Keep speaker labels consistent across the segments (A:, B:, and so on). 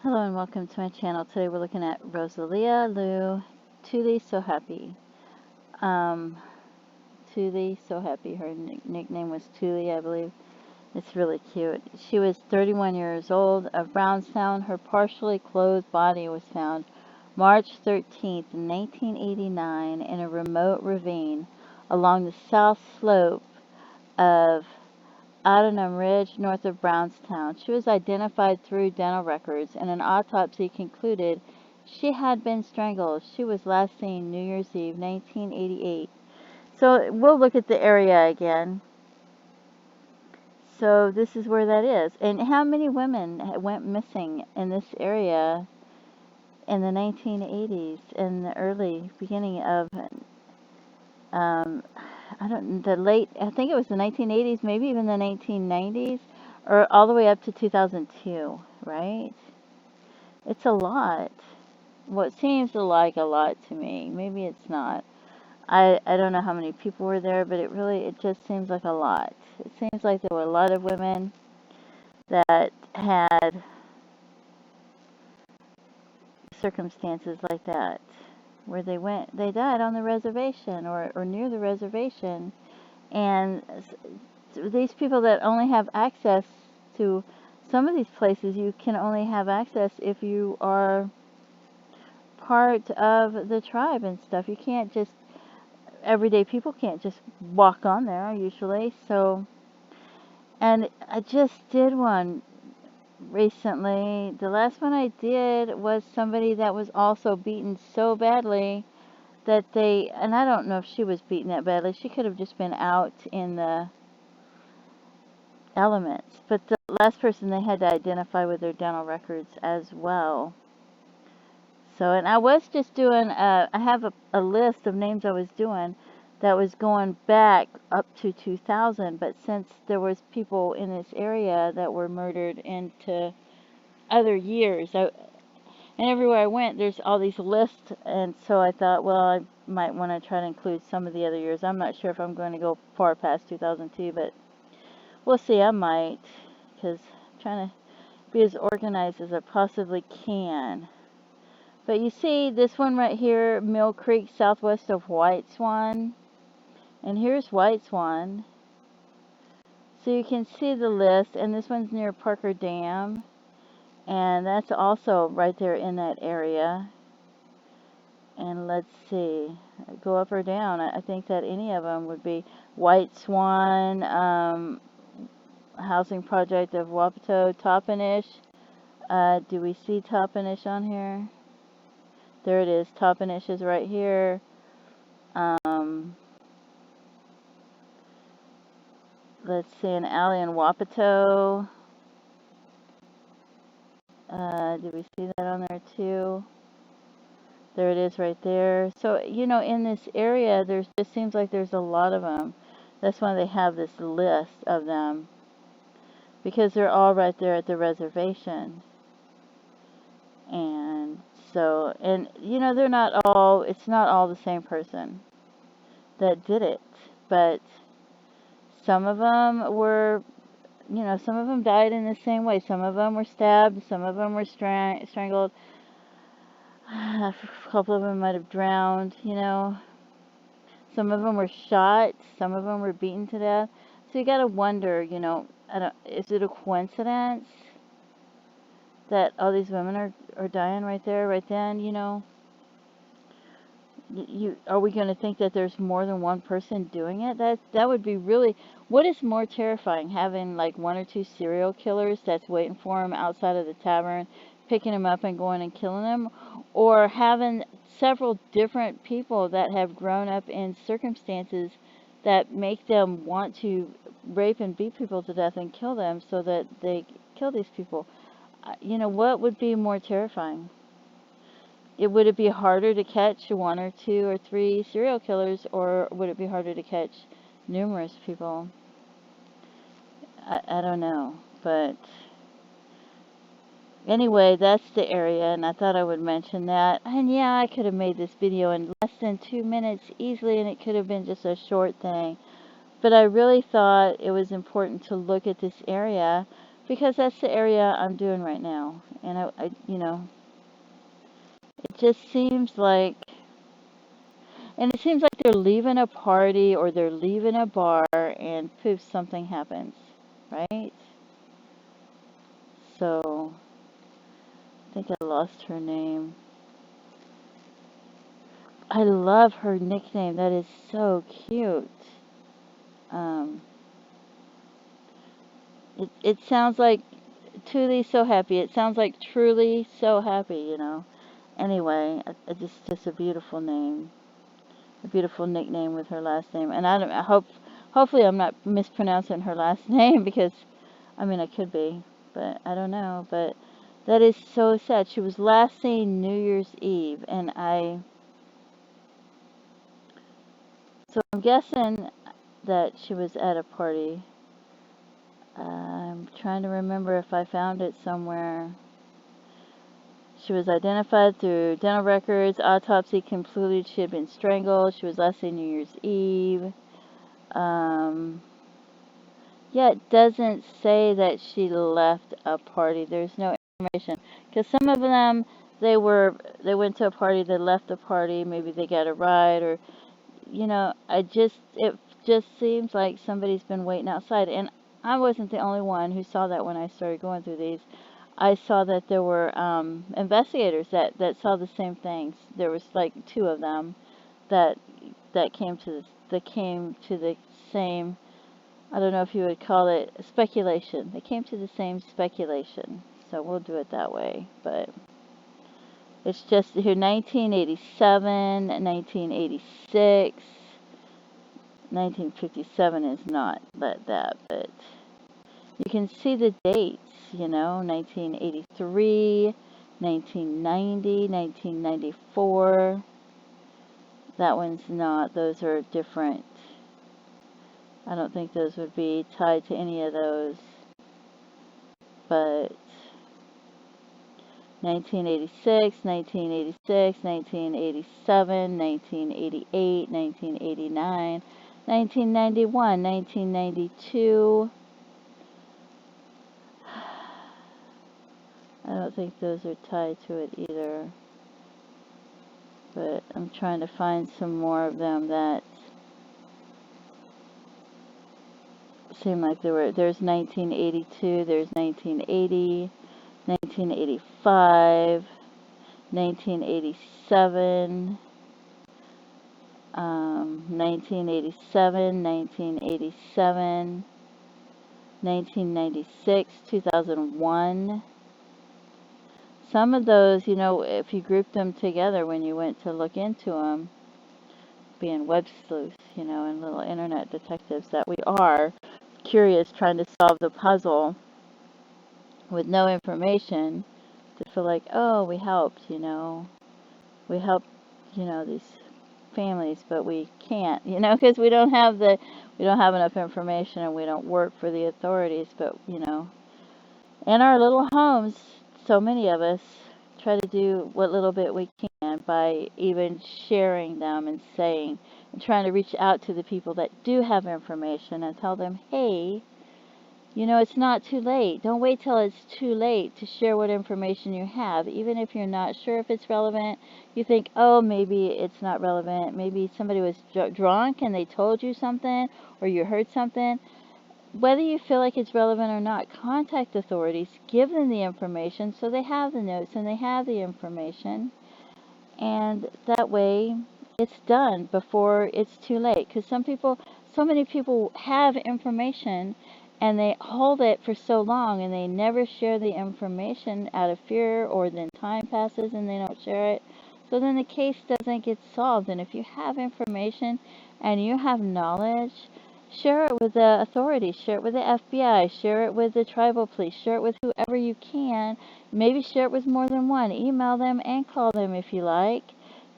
A: Hello and welcome to my channel. Today we're looking at Rozella Tulee Sohappy. Tulee Sohappy. Her nickname was Tulee, I believe. It's really cute. She was 31 years old of Brownstown. Her partially clothed body was found March 13th, 1989 in a remote ravine along the south slope of Ahtanum Ridge north of Brownstown. She was identified through dental records, and an autopsy concluded she had been strangled. She was last seen New Year's Eve, 1988. So we'll look at the area again. So this is where that is. And how many women went missing in this area in the 1980s, in the early beginning of I think it was the 1980s, maybe even the 1990s, or all the way up to 2002, right? It's a lot. What seems like a lot to me. Maybe it's not. I don't know how many people were there, but it just seems like a lot. It seems like there were a lot of women that had circumstances like that, where they died on the reservation or near the reservation. And these people that only have access to some of these places, you can only have access if you are part of the tribe and stuff. You can't just, everyday people can't just walk on there usually. So, and I just did one recently. The last one I did was somebody that was also beaten so badly that and I don't know if she was beaten that badly. She could have just been out in the elements. But the last person they had to identify with their dental records as well. So, and I was just doing, I have a list of names I was doing that was going back up to 2000, but since there was people in this area that were murdered into other years, and everywhere I went, there's all these lists, and so I thought, well, I might want to try to include some of the other years. I'm not sure if I'm going to go far past 2002, but we'll see. I might, because I'm trying to be as organized as I possibly can. But you see this one right here, Mill Creek, southwest of White Swan. And here's White Swan. So you can see the list, and this one's near Parker Dam. And that's also right there in that area. And let's see, go up or down. I think that any of them would be White Swan, Housing Project of Wapato, Toppenish. Do we see Toppenish on here? There it is. Toppenish is right here. Let's see, an alley in Wapato. Do we see that on there too? There it is right there. So, you know, in this area, it seems like there's a lot of them. That's why they have this list of them, because they're all right there at the reservation. And so, and you know, it's not all the same person that did it, but some of them were, you know, some of them died in the same way. Some of them were stabbed, some of them were strangled. A couple of them might have drowned, you know. Some of them were shot, some of them were beaten to death. So you gotta wonder, you know, is it a coincidence that all these women are dying right there, right then, you know? Are we going to think that there's more than one person doing it? That would be really, what is more terrifying, having like one or two serial killers that's waiting for him outside of the tavern, picking him up and going and killing him, or having several different people that have grown up in circumstances that make them want to rape and beat people to death and kill them so that they kill these people? You know, what would be more terrifying? Would it be harder to catch one or two or three serial killers, or would it be harder to catch numerous people? I don't know, but anyway, that's the area, and I thought I would mention that. And yeah, I could have made this video in less than 2 minutes easily, and it could have been just a short thing. But I really thought it was important to look at this area because that's the area I'm doing right now. And it just seems like, and it seems like they're leaving a party or they're leaving a bar and poof, something happens, right? So, I think I lost her name. I love her nickname. That is so cute. Um, it sounds like Tulee Sohappy. It sounds like truly so happy. Anyway, it's just a beautiful name, a beautiful nickname with her last name. And hopefully I'm not mispronouncing her last name because, I mean, I could be, but I don't know. But that is so sad. She was last seen New Year's Eve, and so I'm guessing that she was at a party. I'm trying to remember if I found it somewhere. She was identified through dental records. Autopsy concluded she had been strangled. She was last seen New Year's Eve. Um, yeah, it doesn't say that she left a party. There's no information because some of them they went to a party, they left the party, maybe they got a ride, or it just seems like somebody's been waiting outside. And I wasn't the only one who saw that when I started going through these. I saw that there were investigators that saw the same things. There was like two of them that came to the same. I don't know if you would call it speculation. They came to the same speculation. So we'll do it that way. But it's just here 1987, 1986. 1957 is not that, but you can see the dates, 1983, 1990, 1994. That one's not, those are different. I don't think those would be tied to any of those, but 1986, 1986, 1987, 1988, 1989, 1991, 1992. I don't think those are tied to it either. But I'm trying to find some more of them that seem like there's 1982, there's 1980, 1985, 1987, 1987, 1987, 1996, 2001. Some of those, if you group them together when you went to look into them, being web sleuths, and little internet detectives that we are, curious, trying to solve the puzzle with no information, to feel like, oh, we helped, we helped, these families, but we can't, because we don't have enough information, and we don't work for the authorities. But in our little homes, so many of us try to do what little bit we can by even sharing them and saying and trying to reach out to the people that do have information and tell them, hey, it's not too late. Don't wait till it's too late to share what information you have. Even if you're not sure if it's relevant, you think, oh, maybe it's not relevant. Maybe somebody was drunk and they told you something, or you heard something. Whether you feel like it's relevant or not, contact authorities, give them the information so they have the notes and they have the information. And that way it's done before it's too late. Because so many people have information and they hold it for so long and they never share the information out of fear, or then time passes and they don't share it. So then the case doesn't get solved. And if you have information and you have knowledge, share it with the authorities, share it with the FBI, share it with the tribal police, share it with whoever you can. Maybe share it with more than one. Email them and call them if you like,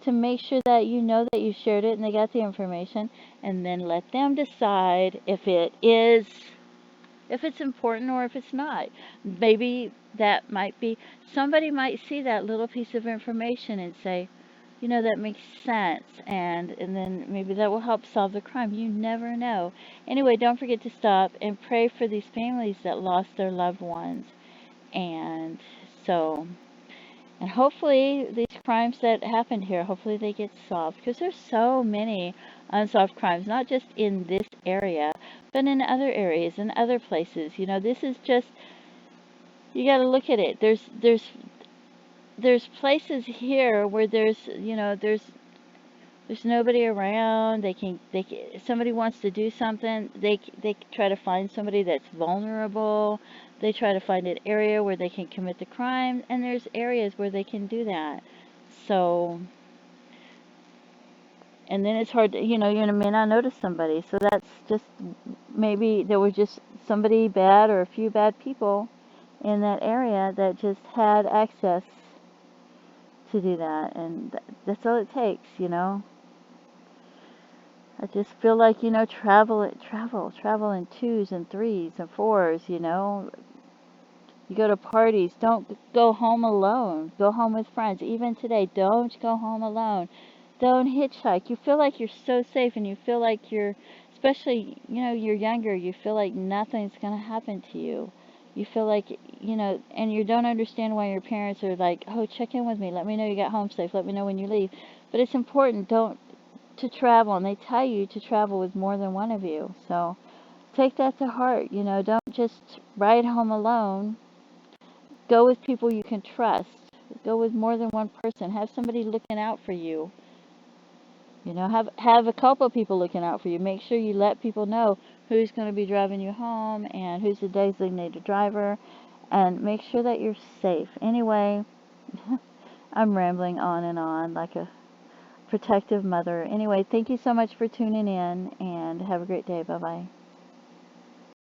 A: to make sure that you know that you shared it and they got the information, and then let them decide if it's important or if it's not. Maybe that might be, somebody might see that little piece of information and say, that makes sense, and then maybe that will help solve the crime. You never know. Anyway, don't forget to stop and pray for these families that lost their loved ones. And so, and hopefully these crimes that happened here, hopefully they get solved, because there's so many unsolved crimes, not just in this area, but in other areas and other places. This is just, you got to look at it. There's places here where there's nobody around. Somebody wants to do something. They try to find somebody that's vulnerable. They try to find an area where they can commit the crime, and there's areas where they can do that. So, and then it's hard to, you may not notice somebody. So that's just, maybe there was just somebody bad or a few bad people in that area that just had access to do that, and that's all it takes. I just feel like, travel in twos and threes and fours. You go to parties, don't go home alone. Go home with friends. Even today, don't go home alone. Don't hitchhike. You feel like you're so safe, and you feel like especially, you're younger, you feel like nothing's going to happen to you. You feel like, and you don't understand why your parents are like, oh, check in with me. Let me know you got home safe. Let me know when you leave. But it's important, to travel, and they tell you to travel with more than one of you. So take that to heart. Don't just ride home alone. Go with people you can trust. Go with more than one person. Have somebody looking out for you. Have a couple of people looking out for you. Make sure you let people know who's going to be driving you home and who's the designated driver, and make sure that you're safe. Anyway, I'm rambling on and on like a protective mother. Anyway, thank you so much for tuning in, and have a great day. Bye-bye.